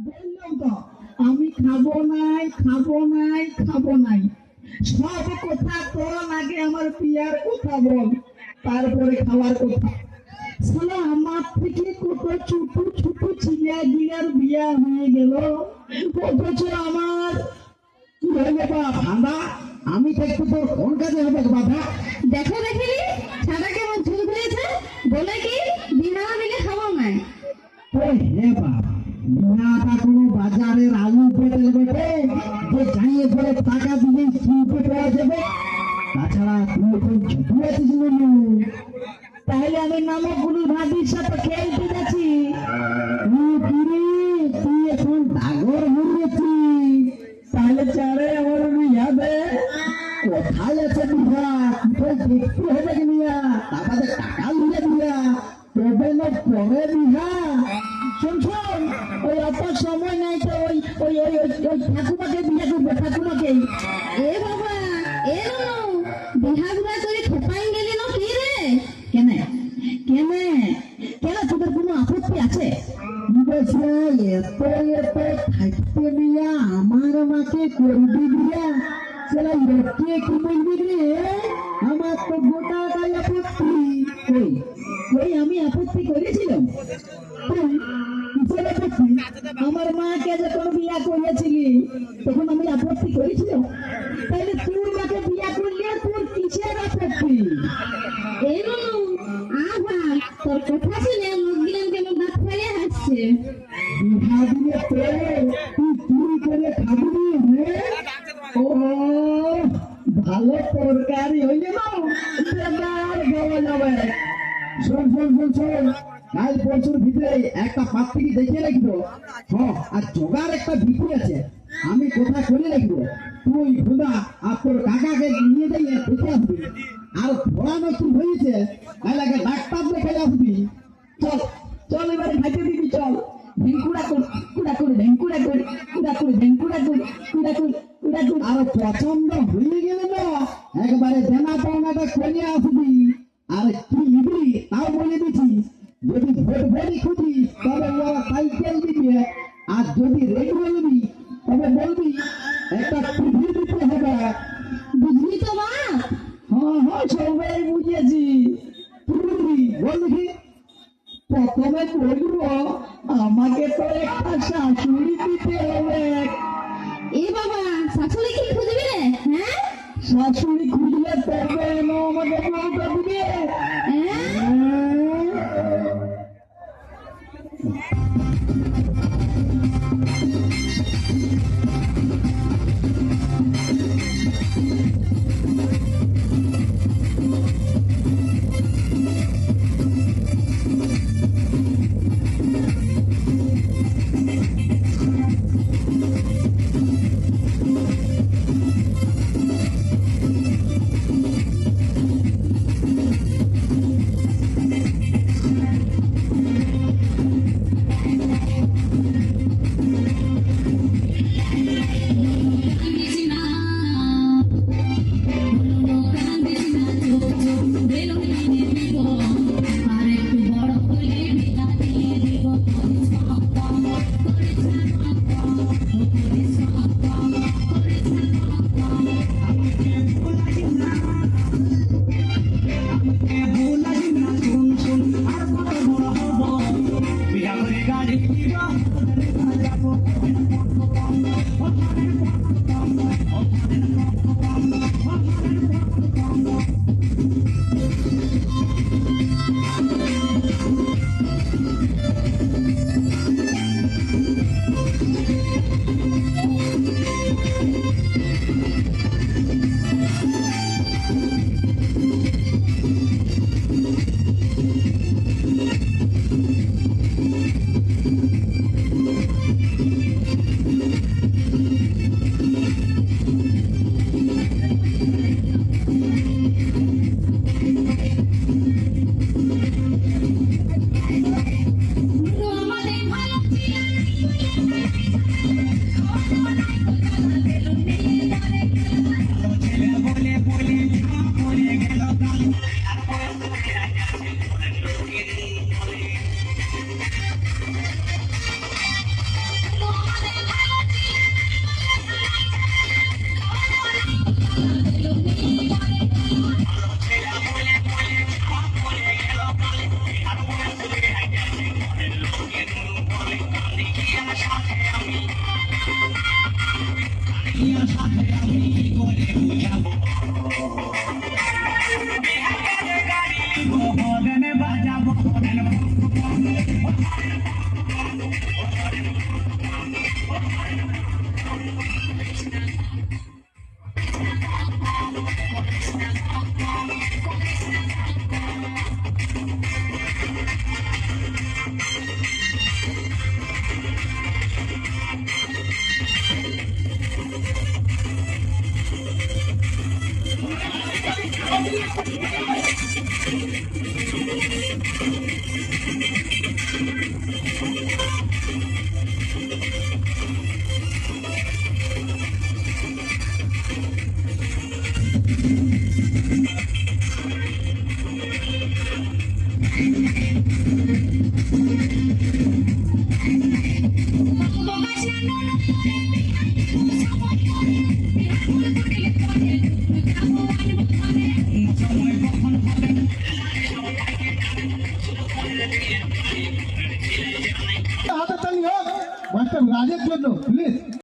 বললাম তো আমি খাবো নাই, খাবো নাই, খাবো নাই। সব কথা তোর আগে আমার বিয়ার কথা বল, তারপরে খাওয়ার কথা। শালা আমার থেকে কত ছোট ছোট ছিলা গিলার বিয়া হয়ে গেল, অথচ আমার কি হইলে বা ঠান্ডা। আমি থাকতে তোর কোন কাজে হবে বাধা? দেখো দেখিনি ছাদা কেমন চুল খুলেছে, বলে কি বিনা দিলে খাবো নাই। হে বাবা, বিনাটা কোনো বাজারের আলু পেটেল বেটে যে চাইয়ে ধরে টাকা দিলে কিনতে পাওয়া যাবে। তাছাড়া তুই এখন ছোট আছিস বলু, তাহলে আমি নামক গুলি ভাবির সাথে খেলতে যাচ্ছি। তুই এখন ডাগর হয়েছিস, তাহলে চারে আমার বিয়া দে। কোথায় আছে বিঘা? কোথায় দেখতে হবে কি নিয়া? তারপরে টাকা লিয়ে দিয়া তবে না পরে বিঘা। শোন শোন, ওই অত সময় নাই তো ওই ওই ওই ওই ঠাকুমাকে বিয়ে করবে, ঠাকুমাকে। এ বাবা, এ রনু, বিহা বিহা করে খোপাই গেলি না কি রে? কেন কেন কেন তোদের কোনো আপত্তি আছে? এত এত থাকতে দিয়া আমার মাকে করবি দিয়া, সেটা লোককে কি বলবি রে? আমার তো গোটাটাই আপত্তি। ওই ওই আমি আপত্তি করেছিলাম? তুই কিসের আপত্তি? আমার মাকে যখন বিয়া করিয়েছিলি তখন আমি আপত্তি করেছিলাম? তাহলে তুই মাকে বিয়া করলে তোর কিসের আপত্তি? এ রনু, আহা তোর কথা শুনে মুখ দিলাম কেমন দাঁত ফেলে হাসছে। বিহা দিয়ে তুই চুরি করে খাবি রে? ও ভালো তরকারি হইলে না বেকার খাওয়া যাবে। শোন শোন শোন শোন, কাল পরশুর ভিতরে একটা পাত্রী দেখে রাখবো। হ্যাঁ, আর জোগাড় একটা বিক্রি আছে, আমি কোথা করে রাখবো। তুই খুদা আর তোর কাকাকে নিয়ে যাই দেখে আসবি। আর ঘোড়া নতুন হয়েছে, তাহলে আগে ডাক্তার দেখে আসবি। চল চল এবারে খাইতে দিবি, চল। ভেঙ্কুড়া কর, কুড়া করে ভেঙ্কুড়া কর, কুড়া করে ভেঙ্কুড়া কর, কুড়া কর, কুড়া কর। আর পছন্দ হয়ে গেলে না একবারে দেনা পাওনাটা করে আসবি। আর কি নিবি তাও বলে দিচ্ছি, যদি ভোট ভোটই খুঁজি তবে ওরা সাইকেল দিবি, আর যদি রেডিও নিবি তবে বলবি একটা টিভি দিতে হবে। বুঝলি তো মা? হ্যাঁ হ্যাঁ, সবাই বুঝেছি। তুই বুঝবি, বল দেখি। প্রথমে বলবো আমাকে তো একটা শাশুড়ি দিতে হবে। এ বাবা, শাশুড়ি কি খুঁজবি রে? হ্যাঁ, শাশুড়ি খুঁজলে তবে আমাকে বলতে দিবে। হাতে তালি হোক মাস্টার রাজের জন্য প্লিজ।